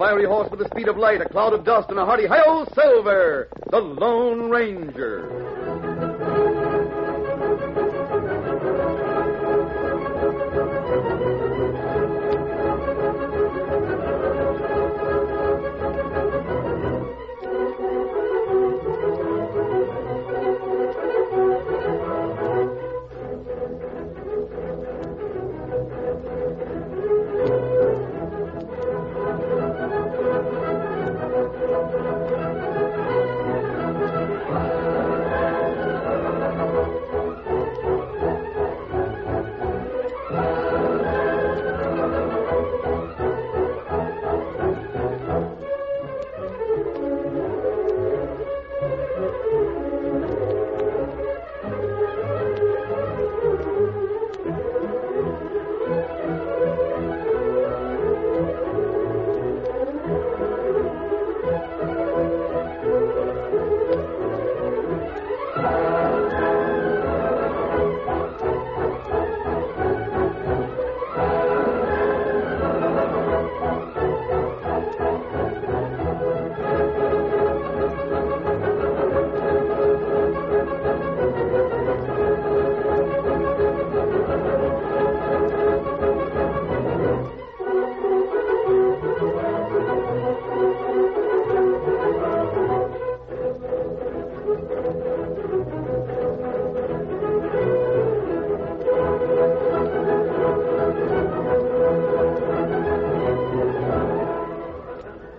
fiery horse with the speed of light, a cloud of dust, and a hearty hi-yo, Silver, the Lone Ranger.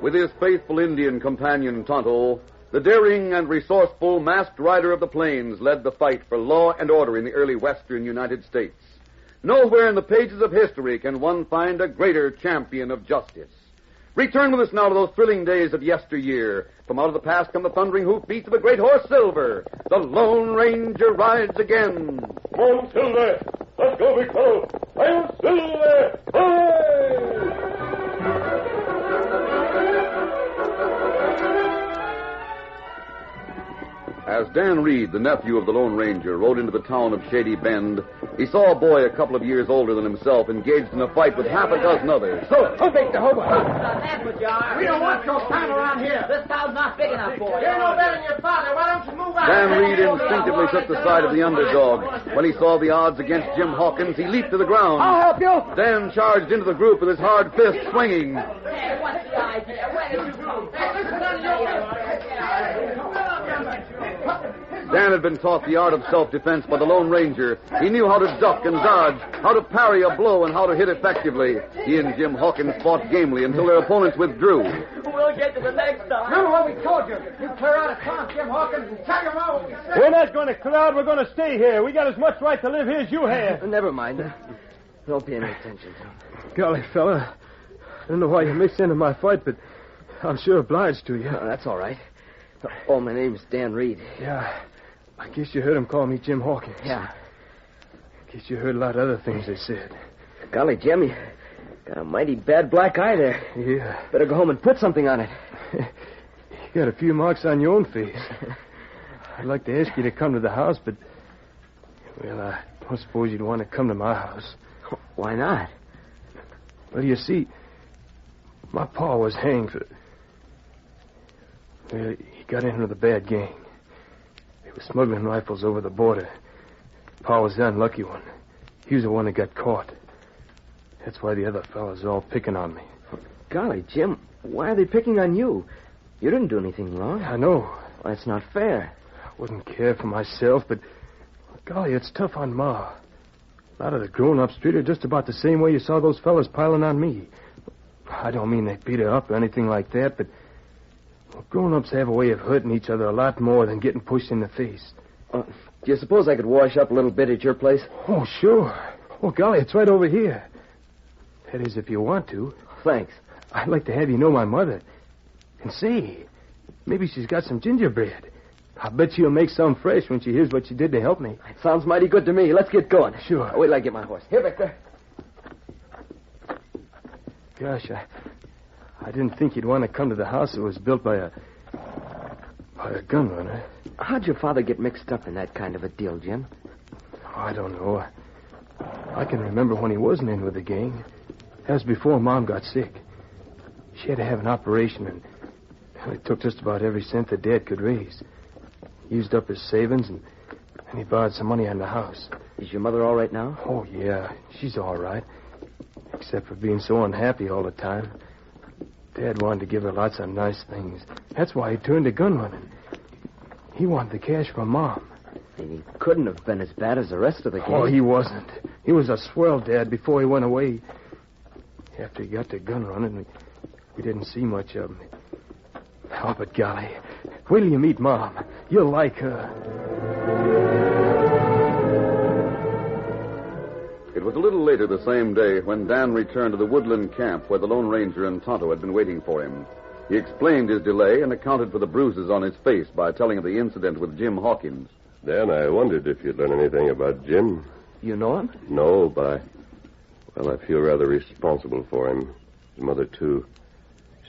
With his faithful Indian companion, Tonto, the daring and resourceful masked rider of the plains led the fight for law and order in the early western United States. Nowhere in the pages of history can one find a greater champion of justice. Return with us now to those thrilling days of yesteryear. From out of the past come the thundering hoofbeats of a great horse, Silver. The Lone Ranger rides again. Come on, Silver. Let's go, big fellow. I'm Silver. Hey! As Dan Reed, the nephew of the Lone Ranger, rode into the town of Shady Bend, he saw a boy a couple of years older than himself engaged in a fight with half a dozen others. So, who baked the hobo? We don't want your time around here. This town's not big enough for you. You're no better than your father. Why don't you move out? Dan Reed instinctively took the side of the underdog. When he saw the odds against Jim Hawkins, he leaped to the ground. I'll help you. Dan charged into the group with his hard fist swinging. Hey, what's the idea? Where did you come? Dan had been taught the art of self-defense by the Lone Ranger. He knew how to duck and dodge, how to parry a blow, and how to hit effectively. He and Jim Hawkins fought gamely until their opponents withdrew. We'll get to the next time. Remember what we told you. You clear out of town, Jim Hawkins, and tell your mom what we said. We're not going to clear out. We're going to stay here. We got as much right to live here as you have. Never mind. Don't pay any attention to him. Golly, fella. I don't know why you mixed into my fight, but I'm sure obliged to you. Oh, that's all right. Oh, my name's Dan Reed. Yeah. I guess you heard him call me Jim Hawkins. Yeah. I guess you heard a lot of other things they said. Golly, Jim, you got a mighty bad black eye there. Yeah. Better go home and put something on it. You got a few marks on your own face. I'd like to ask you to come to the house, but... Well, I don't suppose you'd want to come to my house. Why not? Well, you see, my pa was hanged for... Well, he got in with a bad gang. They were smuggling rifles over the border. Pa was the unlucky one. He was the one that got caught. That's why the other fellas are all picking on me. Golly, Jim, why are they picking on you? You didn't do anything wrong. I know. Well, that's not fair. I wouldn't care for myself, but... Golly, it's tough on Ma. A lot of the grown-ups treat her just about the same way you saw those fellas piling on me. I don't mean they beat her up or anything like that, but... Well, grown-ups have a way of hurting each other a lot more than getting pushed in the face. Do you suppose I could wash up a little bit at your place? Oh, sure. Oh, golly, it's right over here. That is, if you want to. Thanks. I'd like to have you know my mother. And say, maybe she's got some gingerbread. I bet she'll make some fresh when she hears what you did to help me. It sounds mighty good to me. Let's get going. Sure. Wait till I get my horse. Here, Victor. Gosh, I didn't think you'd want to come to the house that was built by a gun runner. How'd your father get mixed up in that kind of a deal, Jim? Oh, I don't know. I can remember when he wasn't in with the gang. That was before Mom got sick. She had to have an operation, and it took just about every cent the Dad could raise. He used up his savings, and he borrowed some money on the house. Is your mother all right now? Oh, yeah. She's all right. Except for being so unhappy all the time. Dad wanted to give her lots of nice things. That's why he turned to gun running. He wanted the cash from Mom. He couldn't have been as bad as the rest of the gang. Oh, he wasn't. He was a swell dad before he went away. After he got to gun running, we didn't see much of him. Oh, but golly, wait till you meet Mom. You'll like her. It was a little later the same day when Dan returned to the woodland camp where the Lone Ranger and Tonto had been waiting for him. He explained his delay and accounted for the bruises on his face by telling of the incident with Jim Hawkins. Dan, I wondered if you'd learn anything about Jim. You know him? No, but I feel rather responsible for him. His mother, too.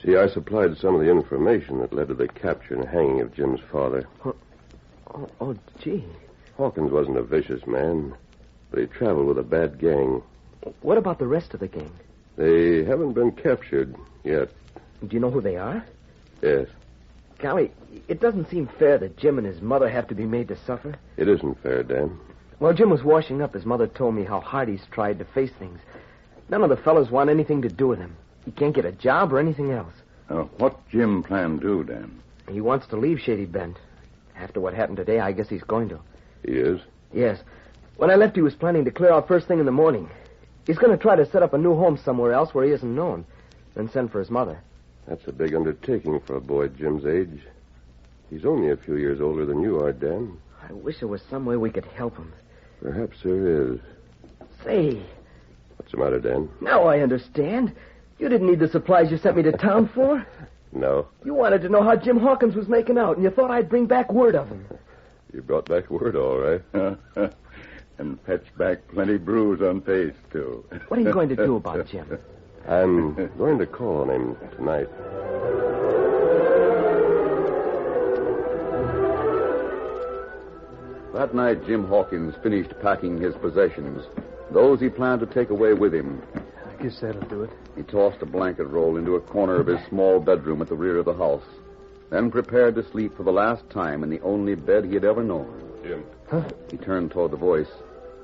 See, I supplied some of the information that led to the capture and hanging of Jim's father. Oh, gee. Hawkins wasn't a vicious man, but he traveled with a bad gang. What about the rest of the gang? They haven't been captured yet. Do you know who they are? Yes. Golly, it doesn't seem fair that Jim and his mother have to be made to suffer. It isn't fair, Dan. While Jim was washing up, his mother told me how hard he's tried to face things. None of the fellas want anything to do with him. He can't get a job or anything else. What Jim plan to do, Dan? He wants to leave Shady Bend. After what happened today, I guess he's going to. He is? Yes. When I left, he was planning to clear out first thing in the morning. He's going to try to set up a new home somewhere else where he isn't known, then send for his mother. That's a big undertaking for a boy Jim's age. He's only a few years older than you are, Dan. I wish there was some way we could help him. Perhaps there is. Say, What's the matter, Dan? now I understand. You didn't need the supplies you sent me to town for. No. You wanted to know how Jim Hawkins was making out, and you thought I'd bring back word of him. You brought back word, all right. And fetched back plenty bruise on face, too. What are you going to do about Jim? I'm going to call on him tonight. That night, Jim Hawkins finished packing his possessions, those he planned to take away with him. I guess that'll do it. He tossed a blanket roll into a corner of his small bedroom at the rear of the house, then prepared to sleep for the last time in the only bed he had ever known. Jim. Huh? He turned toward the voice.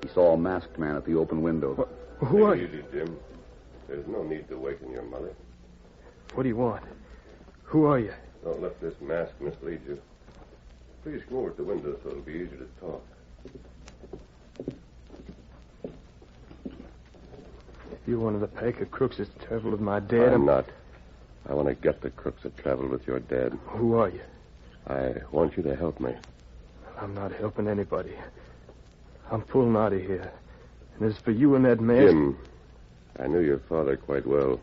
He saw a masked man at the open window. Who are you? Easy, Jim. There's no need to waken your mother. What do you want? Who are you? Don't let this mask mislead you. Please come over to the window so it'll be easier to talk. You're one of the pack of crooks that's traveled with my dad. I'm not. I want to get the crooks that traveled with your dad. Who are you? I want you to help me. I'm not helping anybody. I'm pulling out of here. And as for you and that mask... Jim, I knew your father quite well.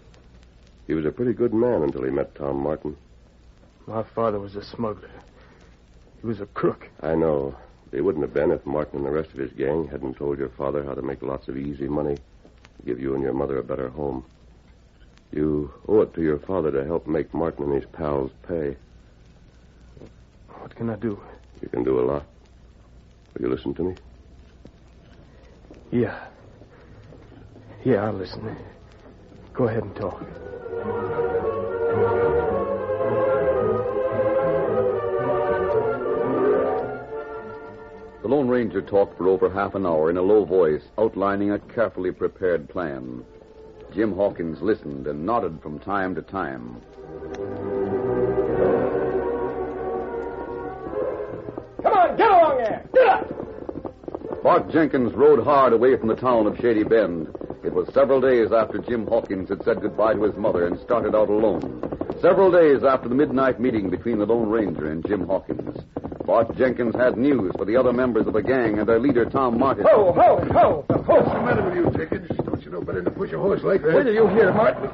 He was a pretty good man until he met Tom Martin. My father was a smuggler. He was a crook. I know. He wouldn't have been if Martin and the rest of his gang hadn't told your father how to make lots of easy money to give you and your mother a better home. You owe it to your father to help make Martin and his pals pay. What can I do? You can do a lot. Will you listen to me? Yeah. Yeah, I'll listen. Go ahead and talk. The Lone Ranger talked for over half an hour in a low voice, outlining a carefully prepared plan. Jim Hawkins listened and nodded from time to time. Come on, get along there. Get up. Bart Jenkins rode hard away from the town of Shady Bend. It was several days after Jim Hawkins had said goodbye to his mother and started out alone. Several days after the midnight meeting between the Lone Ranger and Jim Hawkins. Bart Jenkins had news for the other members of the gang and their leader, Tom Martin. Ho, ho, ho. What's the matter with you, Jenkins? Don't you know better than to push a horse like that? Wait till you hear, Martin.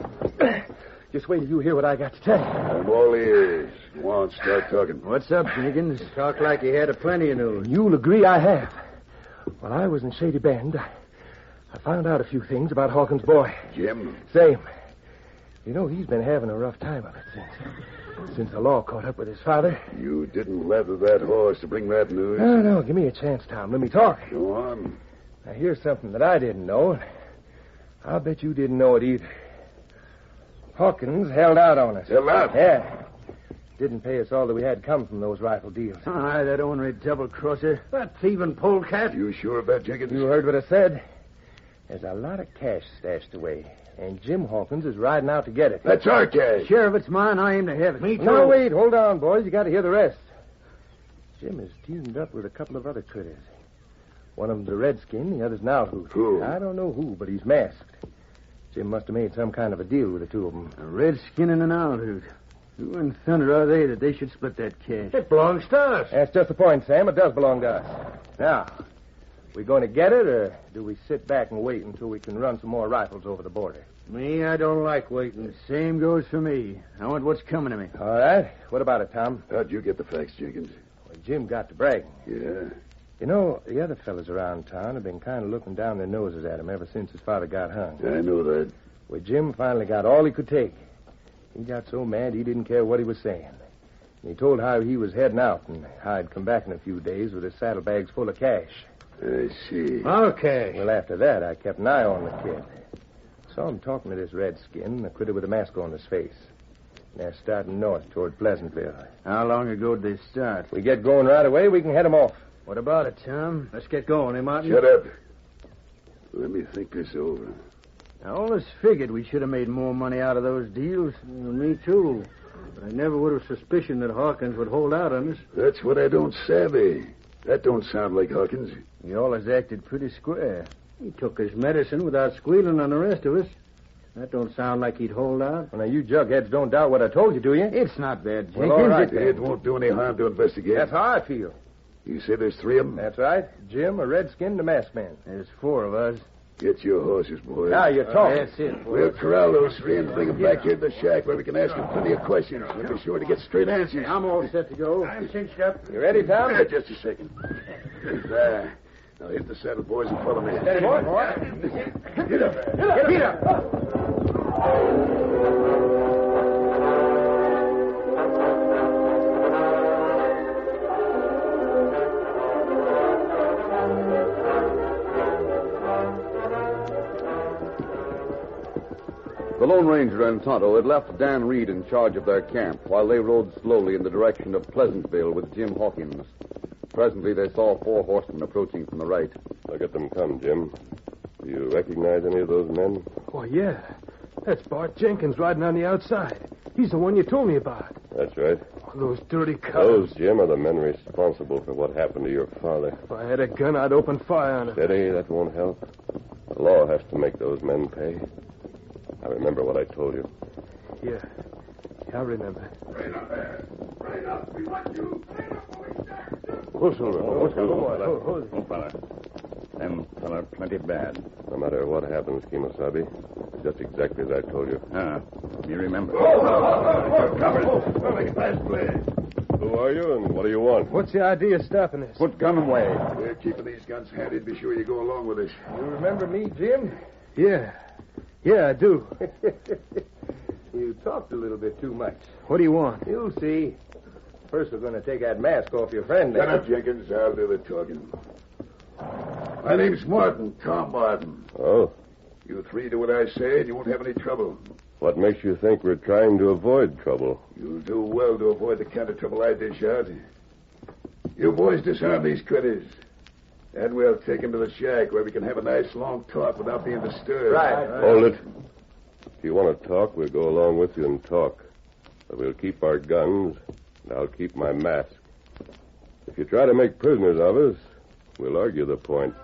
Just wait till you hear what I got to tell you. I'm all ears. Go on, start talking. What's up, Jenkins? Talk like you had a plenty of news. You'll agree I have. While I was in Shady Bend, I found out a few things about Hawkins' boy. Jim? Same. You know, he's been having a rough time of it since the law caught up with his father. You didn't leather that horse to bring that news? No, give me a chance, Tom. Let me talk. Go on. Now, here's something that I didn't know, and I'll bet you didn't know it either. Hawkins held out on us. Held out? Yeah. Didn't pay us all that we had come from those rifle deals. Aye, that ornery double-crosser. That thieving polecat? You sure of that, Jenkins? You heard what I said. There's a lot of cash stashed away, and Jim Hawkins is riding out to get it. That's our cash. Sheriff, it's mine. I aim to have it. Me too. No, wait. Hold on, boys. You got to hear the rest. Jim is teamed up with a couple of other critters. One of them's a redskin, the other's an outhoot. Who? I don't know who, but he's masked. Jim must have made some kind of a deal with the two of them. A redskin and an outhoot. Who in thunder are they that they should split that cash? It belongs to us. That's just the point, Sam. It does belong to us. Now, we going to get it, or do we sit back and wait until we can run some more rifles over the border? Me, I don't like waiting. Same goes for me. I want what's coming to me. All right. What about it, Tom? How'd you get the facts, Jenkins? Well, Jim got to bragging. Yeah. You know, the other fellas around town have been kind of looking down their noses at him ever since his father got hung. I know that. Well, Jim finally got all he could take. He got so mad he didn't care what he was saying. And he told how he was heading out and how he'd come back in a few days with his saddlebags full of cash. I see. Okay. Well, after that, I kept an eye on the kid. Saw him talking to this redskin, the critter with a mask on his face. They're starting north toward Pleasantville. How long ago did they start? If we get going right away, we can head them off. What about it, Tom? Let's get going, eh, Martin? Shut up. Let me think this over. I always figured we should have made more money out of those deals. Me, too. But I never would have suspicioned that Hawkins would hold out on us. That's what I don't savvy. That don't sound like Hawkins. He always acted pretty square. He took his medicine without squealing on the rest of us. That don't sound like he'd hold out. Well, now, you jugheads don't doubt what I told you, do you? It's not that, Jenkins. Well, all right, It won't do any harm to investigate. That's how I feel. You say there's three of them? That's right. Jim, a redskin, and a masked man. There's four of us. Get your horses, boys. Now you're talking. That's it. We'll corral those three and bring them back here to the shack where we can ask them plenty of questions. We'll be sure to get straight answers. I'm all set to go. I'm cinched up. You ready, Tom? Just a second. There. Now hit the saddle, boys, and follow me. Steady, boy. Get up. Get up. The Lone Ranger and Tonto had left Dan Reed in charge of their camp while they rode slowly in the direction of Pleasantville with Jim Hawkins. Presently, they saw four horsemen approaching from the right. Look at them come, Jim. Do you recognize any of those men? Why, yeah. That's Bart Jenkins riding on the outside. He's the one you told me about. That's right. Oh, those dirty Those, cows. Jim, are the men responsible for what happened to your father. If I had a gun, I'd open fire on him. Steady, that won't help. The law has to make those men pay. I remember what I told you. Yeah, I remember. Right up there. Right up. We want you. Right up, boys. Pull, Silver. Oh, Hold, fella. Them fella plenty bad. No matter what happens, Kemosabe, it's just exactly as I told you. You remember. Make a fast play. Who are you and what do you want? What's the idea of stopping this? Put gun away. We're keeping these guns handy. Be sure you go along with us. You remember me, Jim? Yeah. Yeah, I do. You talked a little bit too much. What do you want? You'll see. First, we're going to take that mask off your friend. Shut up, Jenkins. I'll do the talking. My name's Martin, Tom Martin. Oh, You three do what I say, and you won't have any trouble. what makes you think we're trying to avoid trouble? You'll do well to avoid the kind of trouble I dish out. You boys disarm these critters. And we'll take them to the shack where we can have a nice long talk without being disturbed. Right. Hold it. If you want to talk, we'll go along with you and talk. But we'll keep our guns, and I'll keep my mask. If you try to make prisoners of us, we'll argue the point.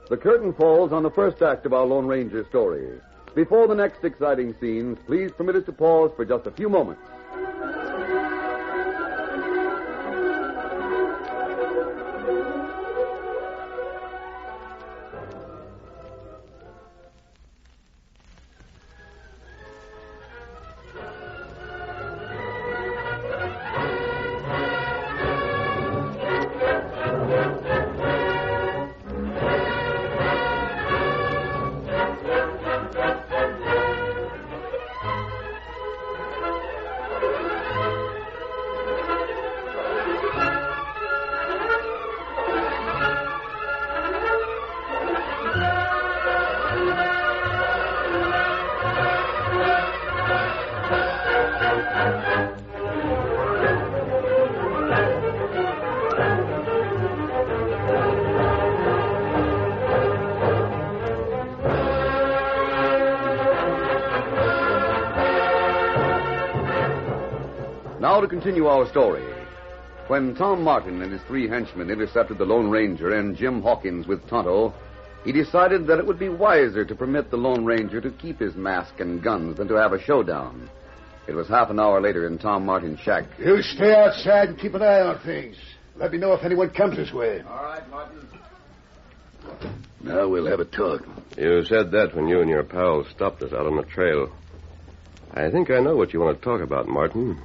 The curtain falls on the first act of our Lone Ranger story. Before the next exciting scenes, please permit us to pause for just a few moments. Now to continue our story. When Tom Martin and his 3 henchmen intercepted the Lone Ranger and Jim Hawkins with Tonto, he decided that it would be wiser to permit the Lone Ranger to keep his mask and guns than to have a showdown. It was half an hour later in Tom Martin's shack. You stay outside and keep an eye on things. Let me know if anyone comes this way. All right, Martin. Now we'll have a talk. You said that when you and your pals stopped us out on the trail. I think I know what you want to talk about, Martin.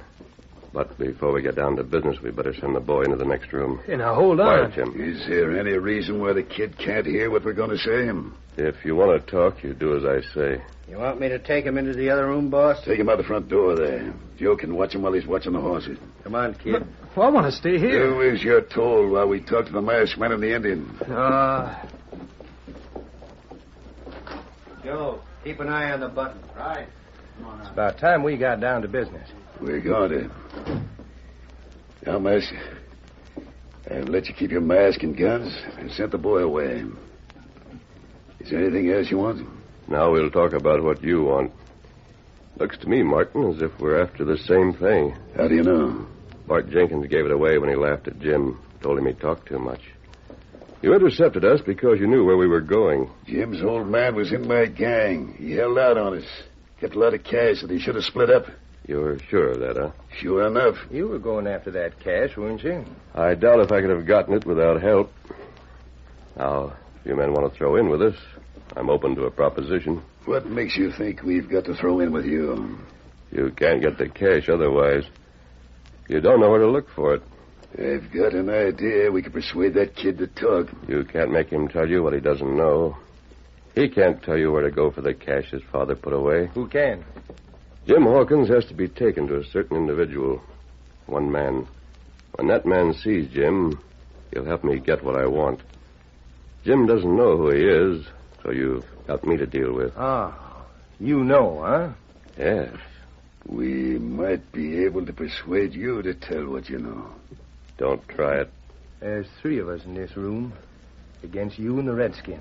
But before we get down to business, we better send the boy into the next room. Hey, now, hold on. Quiet, Jim. Is there any reason why the kid can't hear what we're going to say? If you want to talk, you do as I say. You want me to take him into the other room, boss? Take him out the front door there. Joe can watch him while he's watching the horses. Come on, kid. Well, I want to stay here. Do as you're told while we talk to the masked man and the Indian. Joe, keep an eye on the button. Right. It's about time we got down to business. We're going to. Now, Master, I've let you keep your mask and guns and sent the boy away. Is there anything else you want? Now we'll talk about what you want. Looks to me, Martin, as if we're after the same thing. How do you know? Bart Jenkins gave it away when he laughed at Jim. Told him he talked too much. You intercepted us because you knew where we were going. Jim's old man was in my gang. He held out on us. Kept a lot of cash that he should have split up. You're sure of that, huh? Sure enough. You were going after that cash, weren't you? I doubt if I could have gotten it without help. Now, if you men want to throw in with us, I'm open to a proposition. What makes you think we've got to throw in with you? You can't get the cash otherwise. You don't know where to look for it. I've got an idea we could persuade that kid to talk. You can't make him tell you what he doesn't know. He can't tell you where to go for the cash his father put away. Who can? Jim Hawkins has to be taken to a certain individual. One man. When that man sees Jim, he'll help me get what I want. Jim doesn't know who he is, so you've got me to deal with. Ah, you know, huh? Yes. We might be able to persuade you to tell what you know. Don't try it. There's 3 of us in this room against you and the redskin.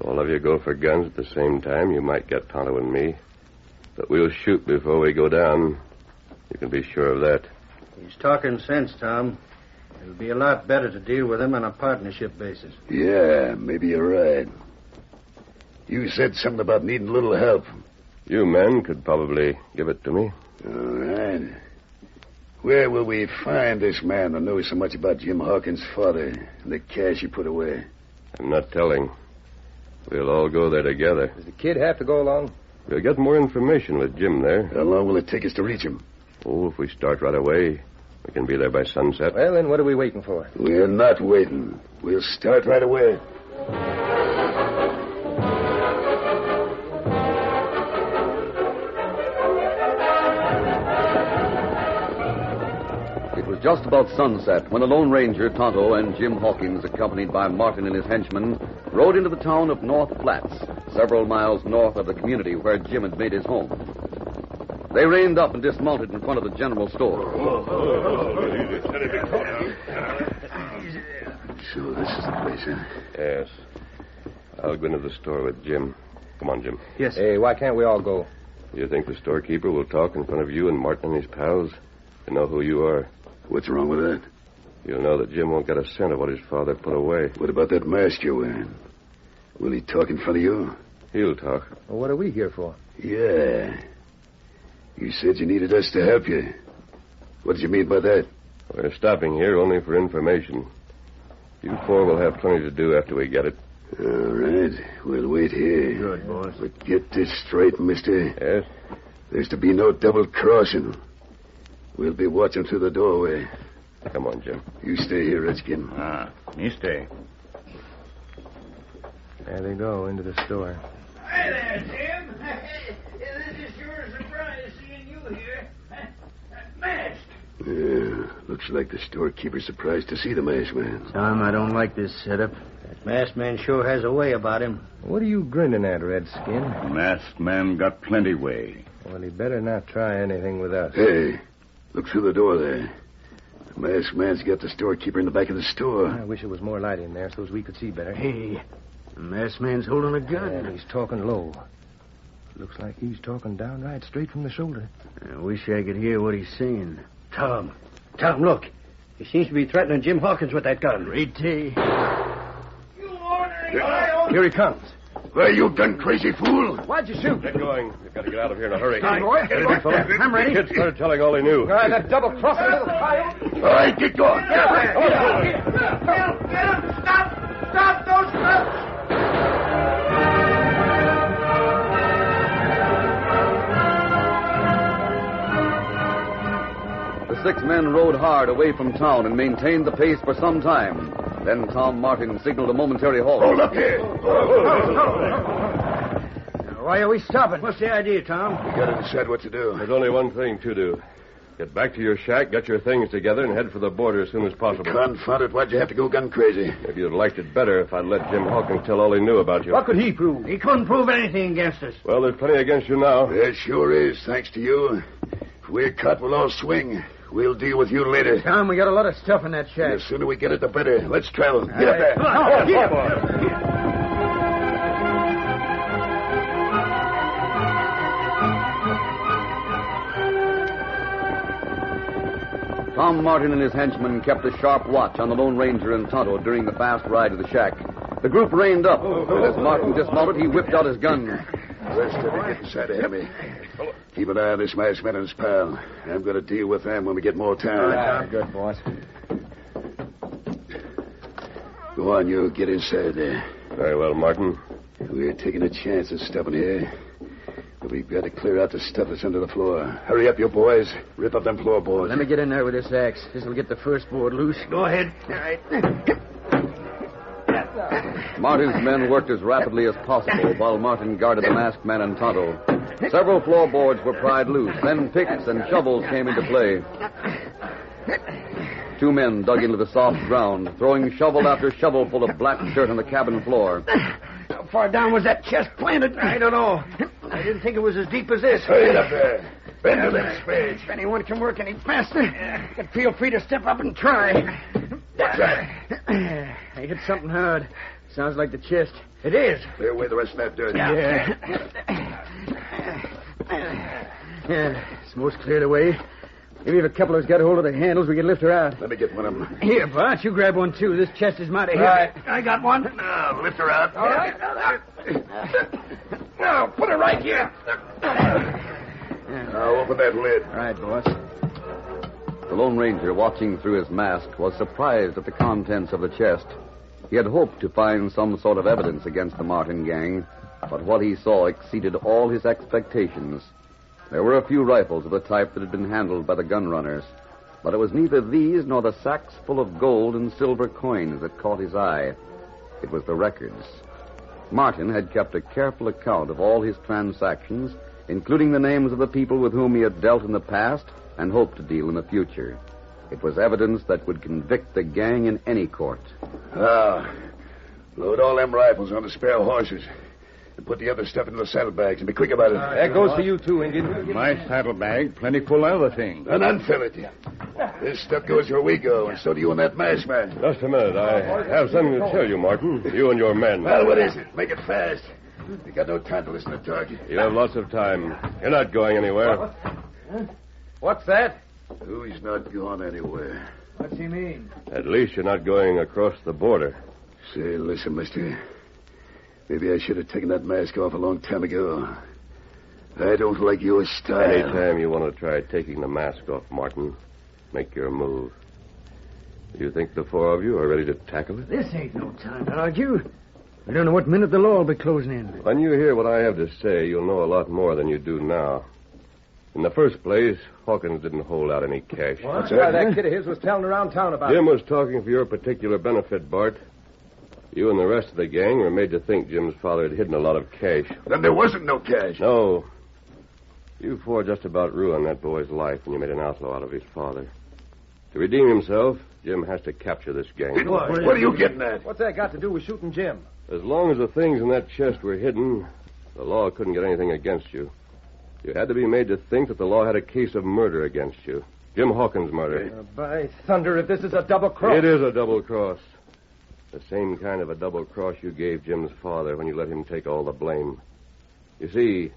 All of you go for guns at the same time, you might get Tonto and me. But we'll shoot before we go down. You can be sure of that. He's talking sense, Tom. It'll be a lot better to deal with him on a partnership basis. Yeah, maybe you're right. You said something about needing a little help. You men could probably give it to me. All right. Where will we find this man that knows so much about Jim Hawkins' father and the cash he put away? I'm not telling. We'll all go there together. Does the kid have to go along? We'll get more information with Jim there. How long will it take us to reach him? Oh, if we start right away, we can be there by sunset. Well, then what are we waiting for? We're not waiting. We'll start right away. It was just about sunset when the Lone Ranger, Tonto, and Jim Hawkins, accompanied by Martin and his henchmen, rode into the town of North Flats, several miles north of the community where Jim had made his home. They reined up and dismounted in front of the general store. So this is the place, huh? Yes. I'll go into the store with Jim. Come on, Jim. Yes. Hey, why can't we all go? You think the storekeeper will talk in front of you and Martin and his pals? To know who you are. What's wrong with that? You'll know that Jim won't get a cent of what his father put away. What about that mask you're wearing? Will he talk in front of you? He'll talk. Well, what are we here for? Yeah. You said you needed us to help you. What did you mean by that? We're stopping here only for information. You 4 will have plenty to do after we get it. All right. We'll wait here. Good, boss. But get this straight, mister. Yes? There's to be no double crossing. We'll be watching through the doorway. Come on, Jim. You stay here, Redskin. Me stay. There they go, into the store. Hi there, Jim. This is sure a surprise seeing you here. Masked. Yeah, looks like the storekeeper's surprised to see the masked man. Tom, I don't like this setup. That masked man sure has a way about him. What are you grinning at, Redskin? Masked man got plenty way. Well, he better not try anything with us. Hey, look through the door there. The masked man's got the storekeeper in the back of the store. I wish there was more light in there so as we could see better. Hey, the masked man's holding a gun. And he's talking low. Looks like he's talking downright straight from the shoulder. I wish I could hear what he's saying. Tom, look. He seems to be threatening Jim Hawkins with that gun. Pretty. Here he comes. Where you gun crazy fool? Why'd you shoot? Get going. We've got to get out of here in a hurry. Boy. I'm ready. The kid started telling all he knew. That double-crossing little coyote. All right, get going. Get him! Stop those folks! The 6 men rode hard away from town and maintained the pace for some time. Then Tom Martin signaled a momentary halt. Hold up here. Why are we stopping? What's the idea, Tom? We got to decide what to do. There's only one thing to do. Get back to your shack, get your things together, and head for the border as soon as possible. Confound it, why'd you have to go gun crazy? Maybe you'd have liked it better if I'd let Jim Hawkins tell all he knew about you. What could he prove? He couldn't prove anything against us. Well, there's plenty against you now. There sure is, thanks to you. If we're caught, we'll all swing. We'll deal with you later. Tom, we got a lot of stuff in that shack. The sooner we get it, the better. Let's travel. Get up there. Tom Martin and his henchmen kept a sharp watch on the Lone Ranger and Tonto during the fast ride to the shack. The group reined up, and as Martin dismounted, he whipped out his gun. Rest of it get inside ahead of me. Keep an eye on this masked man and his pal. I'm going to deal with them when we get more time. Good, boss. Go on, you. Get inside there. Very well, Martin. We're taking a chance of stopping here. But we've got to clear out the stuff that's under the floor. Hurry up, you boys. Rip up them floorboards. Let me get in there with this axe. This'll get the first board loose. Go ahead. All right. Martin's men worked as rapidly as possible while Martin guarded the masked man and Tonto. Several floorboards were pried loose. Then picks and shovels came into play. 2 men dug into the soft ground, throwing shovel after shovel full of black dirt on the cabin floor. How far down was that chest planted? I don't know. I didn't think it was as deep as this. Hurry it up there. Bend to them spades. If anyone can work any faster, you can feel free to step up and try. What's that? I hit something hard. Sounds like the chest. It is. Clear away the rest of that dirt. Yeah, it's most cleared away. Maybe if a couple of us got hold of the handles, we could lift her out. Let me get one of them. Here, Bart, you grab one, too. This chest is mighty heavy. Right. I got one. Now, lift her out. All right. Now, put her right here. Now, open that lid. All right, boss. The Lone Ranger, watching through his mask, was surprised at the contents of the chest. He had hoped to find some sort of evidence against the Martin gang, but what he saw exceeded all his expectations. There were a few rifles of the type that had been handled by the gun runners, but it was neither these nor the sacks full of gold and silver coins that caught his eye. It was the records. Martin had kept a careful account of all his transactions, including the names of the people with whom he had dealt in the past and hoped to deal in the future. It was evidence that would convict the gang in any court. Load all them rifles on the spare horses. And put the other stuff into the saddlebags and be quick about it. That goes for you, too, Indian. My saddlebag, plenty full of other things. And unfill it. This stuff goes where we go, and so do you and that masked man. Just a minute. I have something to tell you, Martin. You and your men. Well, what is it? Make it fast. We got no time to listen to talk. You have lots of time. You're not going anywhere. What's that? Who's not going anywhere? What's he mean? At least you're not going across the border. Say, listen, mister. Maybe I should have taken that mask off a long time ago. I don't like your style. Anytime you want to try taking the mask off, Martin, make your move. Do you think the 4 of you are ready to tackle it? This ain't no time to argue. We don't know what minute the law will be closing in. When you hear what I have to say, you'll know a lot more than you do now. In the first place, Hawkins didn't hold out any cash. What's that? That kid of his was telling around town about Jim was talking for your particular benefit, Bart. You and the rest of the gang were made to think Jim's father had hidden a lot of cash. Then there wasn't no cash. No. You 4 just about ruined that boy's life when you made an outlaw out of his father. To redeem himself, Jim has to capture this gang. What are you getting at? What's that got to do with shooting Jim? As long as the things in that chest were hidden, the law couldn't get anything against you. You had to be made to think that the law had a case of murder against you. Jim Hawkins' murder. By thunder, if this is a double cross. It is a double cross. The same kind of a double cross you gave Jim's father when you let him take all the blame. You see,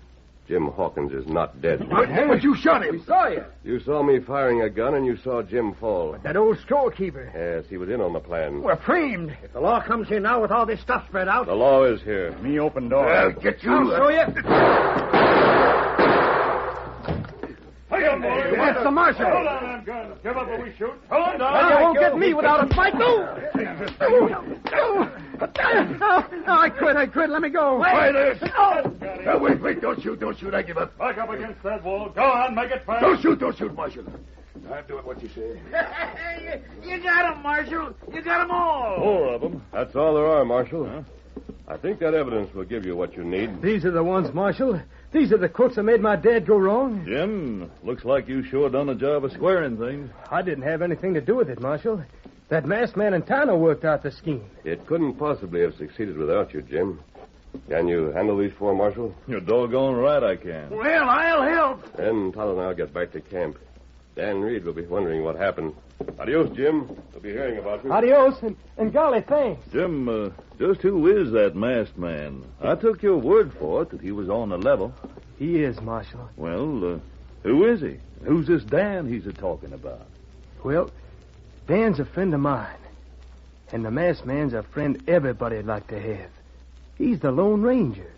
Jim Hawkins is not dead. But you shot him. We saw you. You saw me firing a gun, and you saw Jim fall. That old storekeeper. Yes, he was in on the plan. We're framed. If the law comes here now with all this stuff spread out. The law is here. Me open door. I'll get you. I'll show you. That's the marshal. Hold on, them guns. Give up or we shoot. Hold on down. You won't get me without a fight. No, I quit. Let me go. Fighters! Wait, don't shoot. I give up. Back up against that wall. Go on, make it fast. Don't shoot, Marshal. I'm doing what you say. You got him, Marshal. You got them all. 4 of them. That's all there are, Marshal. I think that evidence will give you what you need. These are the ones, Marshal. These are the crooks that made my dad go wrong. Jim, looks like you sure done a job of squaring things. I didn't have anything to do with it, Marshal. That masked man in Tano worked out the scheme. It couldn't possibly have succeeded without you, Jim. Can you handle these 4, Marshal? You're doggone right I can. Well, I'll help. Then Tonto and I'll get back to camp. Dan Reed will be wondering what happened. Adios, Jim. We'll be hearing about you. Adios, and golly, thanks. Jim, just who is that masked man? I took your word for it that he was on the level. He is, Marshal. Well, who is he? Who's this Dan he's a-talking about? Well, Dan's a friend of mine. And the masked man's a friend everybody'd like to have. He's the Lone Ranger.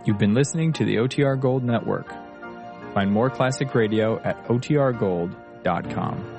You've been listening to the OTR Gold Network. Find more classic radio at otrgold.com.